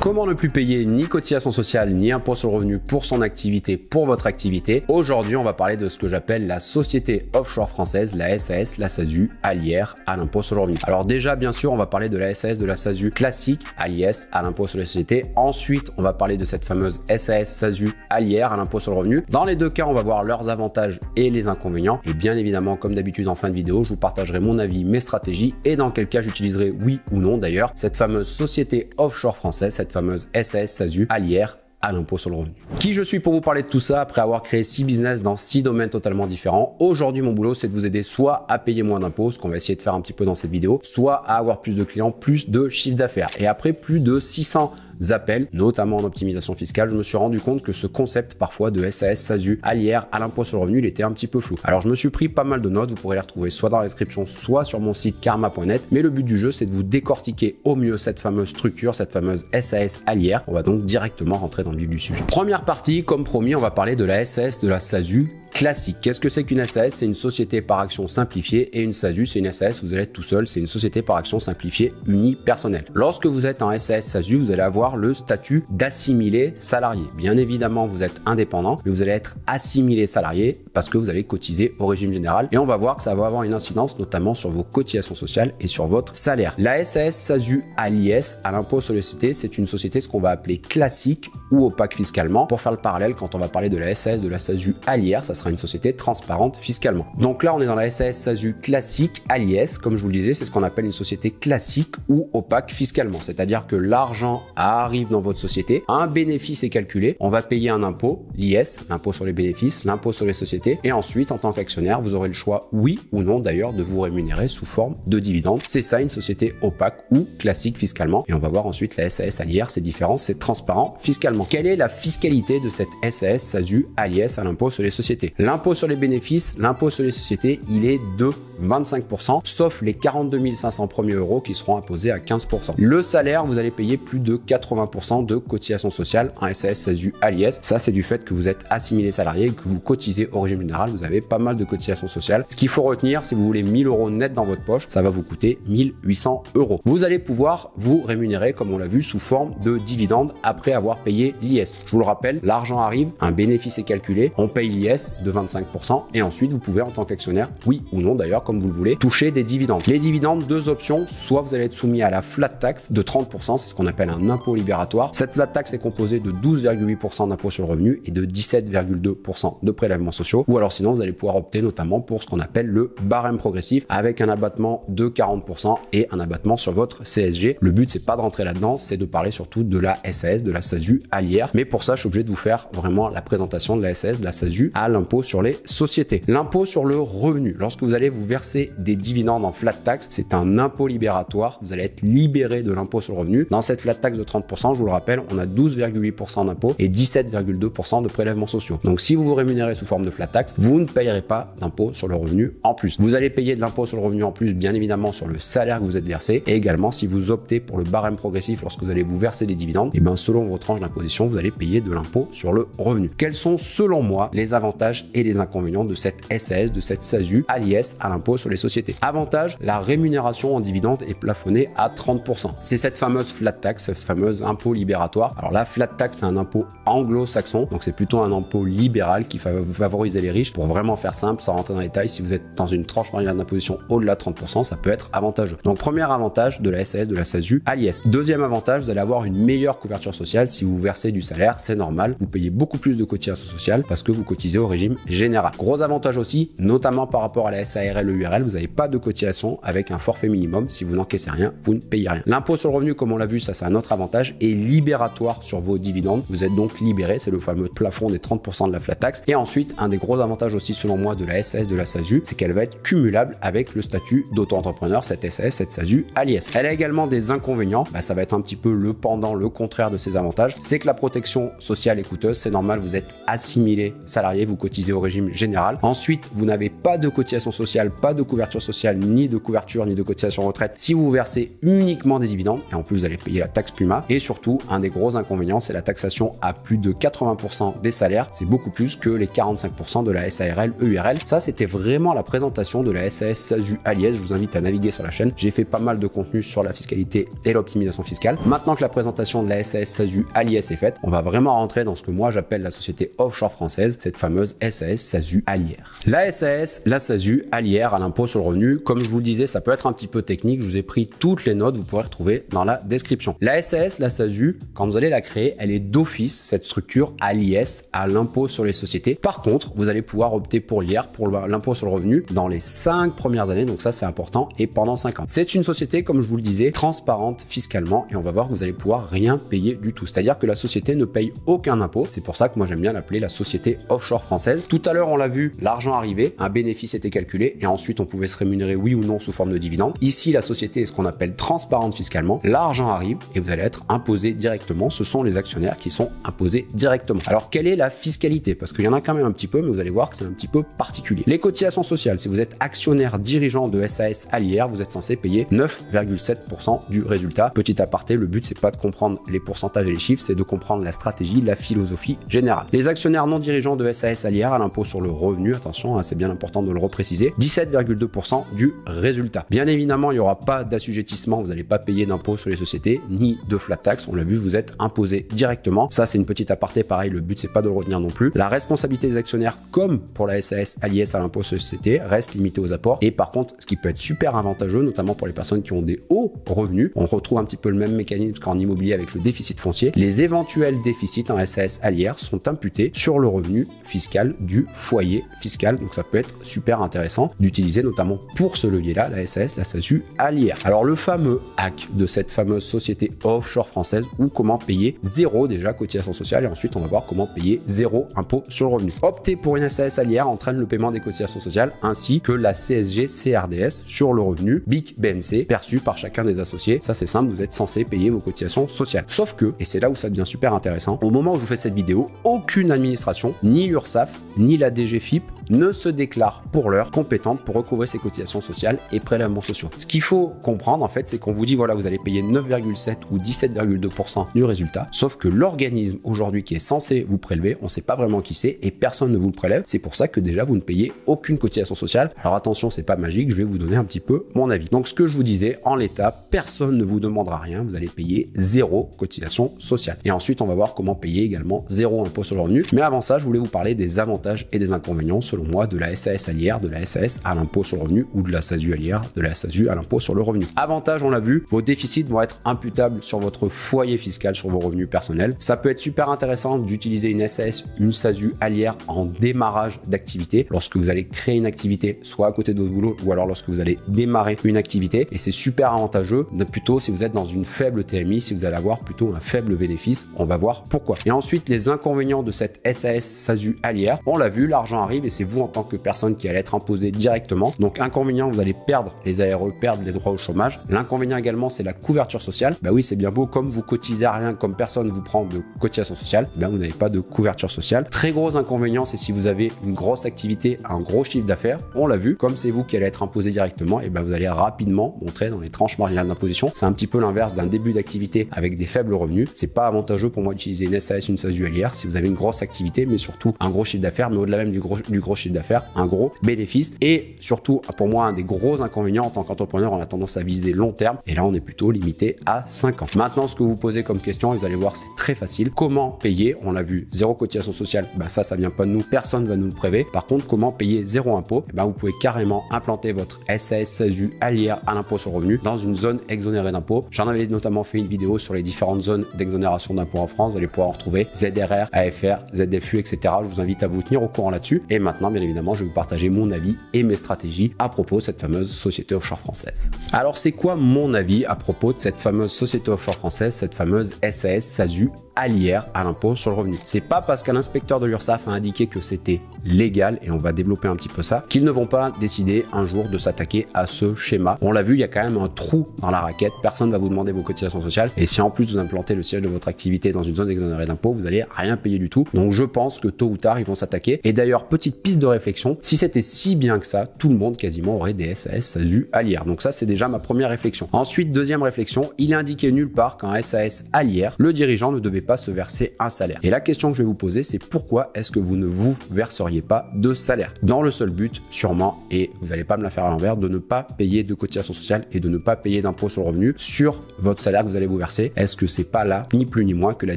Comment ne plus payer ni cotisation sociale ni impôt sur le revenu pour son activité, pour votre activité? Aujourd'hui, on va parler de ce que j'appelle la société offshore française, la SAS, la SASU, à l'IR, à l'impôt sur le revenu. Alors déjà, bien sûr, on va parler de la SAS, de la SASU classique, à l'IS, à l'impôt sur les sociétés. Ensuite, on va parler de cette fameuse SAS, SASU, à l'IR, à l'impôt sur le revenu. Dans les deux cas, on va voir leurs avantages et les inconvénients. Et bien évidemment, comme d'habitude en fin de vidéo, je vous partagerai mon avis, mes stratégies et dans quel cas j'utiliserai, oui ou non d'ailleurs, cette fameuse société offshore française, cette fameuse SAS, SASU, à l'IR, à l'impôt sur le revenu. Qui je suis pour vous parler de tout ça après avoir créé 6 business dans 6 domaines totalement différents? Aujourd'hui, mon boulot, c'est de vous aider soit à payer moins d'impôts, ce qu'on va essayer de faire un petit peu dans cette vidéo, soit à avoir plus de clients, plus de chiffre d'affaires. Et après plus de 600 appels, notamment en optimisation fiscale, je me suis rendu compte que ce concept parfois de SAS, SASU, à l'IR, à l'impôt sur le revenu, il était un petit peu flou. Alors je me suis pris pas mal de notes, vous pourrez les retrouver soit dans la description, soit sur mon site karma.net. Mais le but du jeu, c'est de vous décortiquer au mieux cette fameuse structure, cette fameuse SAS à l'IR. On va donc directement rentrer dans le vif du sujet. Première partie, comme promis, on va parler de la SAS, de la SASU classique. Qu'est-ce que c'est qu'une SAS? C'est une société par action simplifiée, et une SASU, c'est une SAS, vous allez être tout seul, c'est une société par action simplifiée unipersonnelle. Lorsque vous êtes en SAS, SASU, vous allez avoir le statut d'assimilé salarié. Bien évidemment, vous êtes indépendant, mais vous allez être assimilé salarié parce que vous allez cotiser au régime général, et on va voir que ça va avoir une incidence notamment sur vos cotisations sociales et sur votre salaire. La SAS, SASU à l'IS, à l'impôt sur les sociétés, c'est une société ce qu'on va appeler classique ou opaque fiscalement. Pour faire le parallèle, quand on va parler de la SAS, de la SASU à l'IR, ça sera une société transparente fiscalement. Donc là, on est dans la SAS, SASU classique à l'IS. Comme je vous le disais, c'est ce qu'on appelle une société classique ou opaque fiscalement. C'est-à-dire que l'argent arrive dans votre société, un bénéfice est calculé, on va payer un impôt, l'IS, l'impôt sur les bénéfices, l'impôt sur les sociétés, et ensuite, en tant qu'actionnaire, vous aurez le choix, oui ou non d'ailleurs, de vous rémunérer sous forme de dividendes. C'est ça, une société opaque ou classique fiscalement. Et on va voir ensuite la SAS à l'IR, c'est différent, c'est transparent fiscalement. Quelle est la fiscalité de cette SAS, SASU à l'IS, à l'impôt sur les sociétés? L'impôt sur les bénéfices, l'impôt sur les sociétés, il est de 25%, sauf les 42 500 premiers euros qui seront imposés à 15%. Le salaire, vous allez payer plus de 80% de cotisation sociale en SAS, SASU à l'IS. Ça, c'est du fait que vous êtes assimilé salarié et que vous cotisez au régime général. Vous avez pas mal de cotisations sociales. Ce qu'il faut retenir, si vous voulez 1000 euros net dans votre poche, ça va vous coûter 1800 euros. Vous allez pouvoir vous rémunérer, comme on l'a vu, sous forme de dividendes après avoir payé l'IS. Je vous le rappelle, l'argent arrive, un bénéfice est calculé, on paye l'IS de 25% et ensuite vous pouvez en tant qu'actionnaire, oui ou non d'ailleurs comme vous le voulez, toucher des dividendes. Les dividendes, deux options, soit vous allez être soumis à la flat tax de 30%, c'est ce qu'on appelle un impôt libératoire. Cette flat tax est composée de 12,8% d'impôt sur le revenu et de 17,2% de prélèvements sociaux, ou alors sinon vous allez pouvoir opter notamment pour ce qu'on appelle le barème progressif avec un abattement de 40% et un abattement sur votre CSG. Le but c'est pas de rentrer là-dedans, c'est de parler surtout de la SAS, de la SASU à l'IR, mais pour ça je suis obligé de vous faire vraiment la présentation de la SAS, de la SASU à l'impôt sur les sociétés. L'impôt sur le revenu, lorsque vous allez vous verser des dividendes en flat tax, c'est un impôt libératoire, vous allez être libéré de l'impôt sur le revenu. Dans cette flat tax de 30%, je vous le rappelle, on a 12,8% d'impôt et 17,2% de prélèvements sociaux. Donc si vous vous rémunérez sous forme de flat tax, vous ne payerez pas d'impôt sur le revenu en plus. Vous allez payer de l'impôt sur le revenu en plus, bien évidemment, sur le salaire que vous êtes versé, et également si vous optez pour le barème progressif lorsque vous allez vous verser des dividendes, et bien selon vos tranches d'imposition, vous allez payer de l'impôt sur le revenu. Quels sont selon moi les avantages et les inconvénients de cette SAS, de cette SASU à l'IS, à l'impôt sur les sociétés? Avantage, la rémunération en dividende est plafonnée à 30%. C'est cette fameuse flat tax, cette fameuse impôt libératoire. Alors la flat tax, c'est un impôt anglo-saxon, donc c'est plutôt un impôt libéral qui va favoriser les riches. Pour vraiment faire simple, sans rentrer dans les détails, si vous êtes dans une tranche marginale d'imposition au-delà de 30%, ça peut être avantageux. Donc premier avantage de la SAS, de la SASU à l'IS. Deuxième avantage, vous allez avoir une meilleure couverture sociale. Si vous versez du salaire, c'est normal, vous payez beaucoup plus de cotisations sociales parce que vous cotisez au régime général. Gros avantage aussi, notamment par rapport à la SARL et URL, vous n'avez pas de cotisation avec un forfait minimum. Si vous n'encaissez rien, vous ne payez rien. L'impôt sur le revenu, comme on l'a vu, ça c'est un autre avantage, est libératoire sur vos dividendes. Vous êtes donc libéré, c'est le fameux plafond des 30% de la flat tax. Et ensuite, un des gros avantages aussi selon moi de la SAS, de la SASU, c'est qu'elle va être cumulable avec le statut d'auto-entrepreneur, cette SAS, cette SASU à l'IS. Elle a également des inconvénients, ça va être un petit peu le pendant, le contraire de ces avantages, c'est que la protection sociale est coûteuse, c'est normal, vous êtes assimilé salarié, vous cotisez cotiser au régime général. Ensuite, vous n'avez pas de cotisation sociale, pas de couverture sociale, ni de couverture, ni de cotisation retraite si vous versez uniquement des dividendes. Et en plus, vous allez payer la taxe PUMA. Et surtout, un des gros inconvénients, c'est la taxation à plus de 80% des salaires. C'est beaucoup plus que les 45% de la SARL EURL. Ça, c'était vraiment la présentation de la SAS SASU à l'IS. Je vous invite à naviguer sur la chaîne. J'ai fait pas mal de contenu sur la fiscalité et l'optimisation fiscale. Maintenant que la présentation de la SAS SASU à l'IS est faite, on va vraiment rentrer dans ce que moi j'appelle la société offshore française, cette fameuse SAS SASU à l'IR. La SAS, la SASU à l'IR, à l'impôt sur le revenu, comme je vous le disais, ça peut être un petit peu technique. Je vous ai pris toutes les notes, vous pourrez retrouver dans la description. La SAS, la SASU, quand vous allez la créer, elle est d'office, cette structure, à l'IS, à l'impôt sur les sociétés. Par contre, vous allez pouvoir opter pour l'IR, pour l'impôt sur le revenu, dans les 5 premières années, donc ça c'est important, et pendant 5 ans. C'est une société, comme je vous le disais, transparente fiscalement, et on va voir que vous allez pouvoir rien payer du tout. C'est-à-dire que la société ne paye aucun impôt. C'est pour ça que moi j'aime bien l'appeler la société offshore française. Tout à l'heure, on l'a vu, l'argent arrivait, un bénéfice était calculé, et ensuite on pouvait se rémunérer oui ou non sous forme de dividende. Ici, la société est ce qu'on appelle transparente fiscalement. L'argent arrive et vous allez être imposé directement. Ce sont les actionnaires qui sont imposés directement. Alors, quelle est la fiscalité? Parce qu'il y en a quand même un petit peu, mais vous allez voir que c'est un petit peu particulier. Les cotisations sociales, si vous êtes actionnaire dirigeant de SAS à l'IR, vous êtes censé payer 9,7% du résultat. Petit aparté, le but, c'est pas de comprendre les pourcentages et les chiffres, c'est de comprendre la stratégie, la philosophie générale. Les actionnaires non dirigeants de SAS à l'IR, à l'impôt sur le revenu, attention, hein, c'est bien important de le repréciser, 17,2% du résultat. Bien évidemment, il n'y aura pas d'assujettissement, vous n'allez pas payer d'impôt sur les sociétés, ni de flat tax, on l'a vu, vous êtes imposé directement. Ça, c'est une petite aparté, pareil, le but, c'est pas de le retenir non plus. La responsabilité des actionnaires, comme pour la SAS à l'IS à l'impôt sur les sociétés, reste limitée aux apports. Et par contre, ce qui peut être super avantageux, notamment pour les personnes qui ont des hauts revenus, on retrouve un petit peu le même mécanisme qu'en immobilier avec le déficit foncier. Les éventuels déficits en SAS à l'IR sont imputés sur le revenu fiscal du foyer fiscal. Donc ça peut être super intéressant d'utiliser notamment pour ce levier-là, la SAS, la SASU à l'IR. Alors le fameux hack de cette fameuse société offshore française, ou comment payer zéro déjà cotisation sociale, et ensuite on va voir comment payer zéro impôt sur le revenu. Opter pour une SAS à l'IR entraîne le paiement des cotisations sociales ainsi que la CSG CRDS sur le revenu BIC BNC perçu par chacun des associés. Ça c'est simple, vous êtes censé payer vos cotisations sociales. Sauf que, et c'est là où ça devient super intéressant, au moment où je vous fais cette vidéo, aucune administration, ni l'URSSAF, ni la DGFiP ne se déclare pour l'heure compétente pour recouvrer ses cotisations sociales et prélèvements sociaux. Ce qu'il faut comprendre en fait, c'est qu'on vous dit voilà, vous allez payer 9,7 ou 17,2% du résultat, sauf que l'organisme aujourd'hui qui est censé vous prélever, on ne sait pas vraiment qui c'est et personne ne vous le prélève. C'est pour ça que déjà vous ne payez aucune cotisation sociale. Alors attention, c'est pas magique, je vais vous donner un petit peu mon avis. Donc ce que je vous disais, en l'état, personne ne vous demandera rien, vous allez payer zéro cotisation sociale. Et ensuite, on va voir comment payer également zéro impôt sur le revenu. Mais avant ça, je voulais vous parler des avantages et des inconvénients selon moi de la SAS à l'IR, de la SAS à l'impôt sur le revenu ou de la SASU à l'IR, de la SASU à l'impôt sur le revenu. Avantage, on l'a vu, vos déficits vont être imputables sur votre foyer fiscal, sur vos revenus personnels. Ça peut être super intéressant d'utiliser une SAS, une SASU à l'IR en démarrage d'activité, lorsque vous allez créer une activité, soit à côté de votre boulot, ou alors lorsque vous allez démarrer une activité. Et c'est super avantageux, plutôt si vous êtes dans une faible TMI, si vous allez avoir plutôt un faible bénéfice. On va voir pourquoi. Et ensuite, les inconvénients de cette SAS, SASU à l'IR, on l'a vu, l'argent arrive et c'est vous en tant que personne qui allez être imposé directement. Donc inconvénient, vous allez perdre les ARE, perdre les droits au chômage. L'inconvénient également, c'est la couverture sociale. Bah oui, c'est bien beau, comme vous cotisez à rien, comme personne ne vous prend de cotisation sociale, ben vous n'avez pas de couverture sociale. Très gros inconvénient, c'est si vous avez une grosse activité, un gros chiffre d'affaires, on l'a vu, comme c'est vous qui allez être imposé directement, et ben vous allez rapidement montrer dans les tranches marginales d'imposition. C'est un petit peu l'inverse d'un début d'activité avec des faibles revenus. C'est pas avantageux pour moi d'utiliser une SAS, une SASU à l'IR si vous avez une grosse activité, mais surtout un gros chiffre d'affaires, mais au-delà même du gros chiffre d'affaires, un gros bénéfice. Et surtout, pour moi, un des gros inconvénients en tant qu'entrepreneur, on a tendance à viser long terme, et là on est plutôt limité à 5 ans. Maintenant, ce que vous posez comme question, et vous allez voir, c'est très facile. Comment payer? On l'a vu, zéro cotisation sociale, ben ça vient pas de nous, personne va nous le prélever. Par contre, comment payer zéro impôt? Ben vous pouvez carrément implanter votre SAS, SASU à l'IR, à l'impôt sur le revenu, dans une zone exonérée d'impôt. J'en avais notamment fait une vidéo sur les différentes zones d'exonération d'impôt en France. Vous allez pouvoir en retrouver ZRR, AFR, ZFU, etc. Je vous invite à vous tenir au courant là-dessus. Et maintenant, bien évidemment, je vais vous partager mon avis et mes stratégies à propos de cette fameuse société offshore française. Alors, c'est quoi mon avis à propos de cette fameuse société offshore française, cette fameuse SAS, SASU à l'IR, à l'impôt sur le revenu. C'est pas parce qu'un inspecteur de l'URSSAF a indiqué que c'était légal, et on va développer un petit peu ça, qu'ils ne vont pas décider un jour de s'attaquer à ce schéma. On l'a vu, il y a quand même un trou dans la raquette, personne ne va vous demander vos cotisations sociales, et si en plus vous implantez le siège de votre activité dans une zone exonérée d'impôts, vous allez rien payer du tout. Donc je pense que tôt ou tard, ils vont s'attaquer. Et d'ailleurs, petite piste de réflexion, si c'était si bien que ça, tout le monde quasiment aurait des SAS, SASU à l'IR. Donc ça, c'est déjà ma première réflexion. Ensuite, deuxième réflexion, il est indiqué nulle part qu'en SAS à l'IR, le dirigeant ne devait pas se verser un salaire. Et la question que je vais vous poser, c'est pourquoi est-ce que vous ne vous verseriez pas de salaire? Dans le seul but, sûrement, et vous n'allez pas me la faire à l'envers, de ne pas payer de cotisations sociales et de ne pas payer d'impôt sur le revenu sur votre salaire que vous allez vous verser. Est-ce que c'est pas là, ni plus ni moins, que la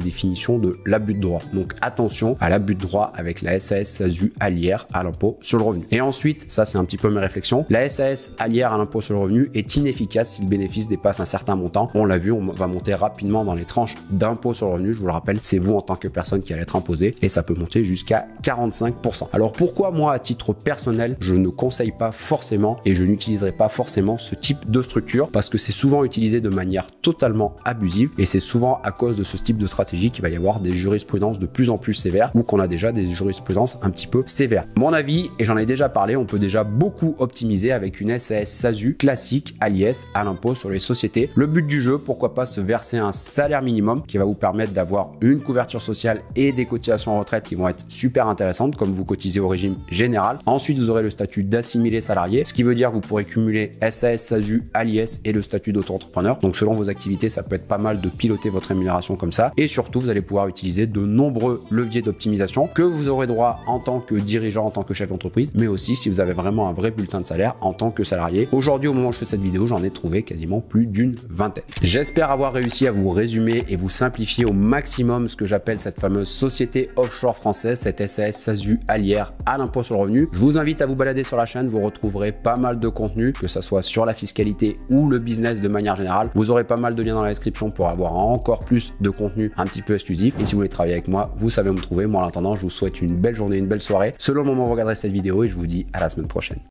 définition de l'abus de droit? Donc attention à l'abus de droit avec la SAS, SASU à l'IR, à l'impôt sur le revenu. Et ensuite, ça c'est un petit peu mes réflexions, la SAS à l'IR, à l'impôt sur le revenu, est inefficace si le bénéfice dépasse un certain montant. On l'a vu, on va monter rapidement dans les tranches d'impôt sur le revenu. Je vous le rappelle, c'est vous en tant que personne qui allez être imposé, et ça peut monter jusqu'à 45%. Alors pourquoi moi, à titre personnel, je ne conseille pas forcément et je n'utiliserai pas forcément ce type de structure? Parce que c'est souvent utilisé de manière totalement abusive, et c'est souvent à cause de ce type de stratégie qu'il va y avoir des jurisprudences de plus en plus sévères, ou qu'on a déjà des jurisprudences un petit peu sévères. Mon avis, et j'en ai déjà parlé, on peut déjà beaucoup optimiser avec une SAS SASU classique à l'IS, à l'impôt sur les sociétés. Le but du jeu, pourquoi pas se verser un salaire minimum qui va vous permettre d'avoir une couverture sociale et des cotisations en retraite qui vont être super intéressantes, comme vous cotisez au régime général. Ensuite, vous aurez le statut d'assimilé salarié, ce qui veut dire que vous pourrez cumuler SAS, SASU à l'IS et le statut d'auto-entrepreneur. Donc selon vos activités, ça peut être pas mal de piloter votre rémunération comme ça. Et surtout, vous allez pouvoir utiliser de nombreux leviers d'optimisation que vous aurez droit en tant que dirigeant, en tant que chef d'entreprise, mais aussi si vous avez vraiment un vrai bulletin de salaire en tant que salarié. Aujourd'hui, au moment où je fais cette vidéo, j'en ai trouvé quasiment plus d'une vingtaine. J'espère avoir réussi à vous résumer et vous simplifier au maximum ce que j'appelle cette fameuse société offshore française, cette SAS, SASU à l'IR, à l'impôt sur le revenu. Je vous invite à vous balader sur la chaîne, vous retrouverez pas mal de contenu, que ça soit sur la fiscalité ou le business de manière générale. Vous aurez pas mal de liens dans la description pour avoir encore plus de contenu un petit peu exclusif. Et si vous voulez travailler avec moi, vous savez où me trouver. Moi, en attendant, je vous souhaite une belle journée, une belle soirée, selon le moment où vous regarderez cette vidéo, et je vous dis à la semaine prochaine.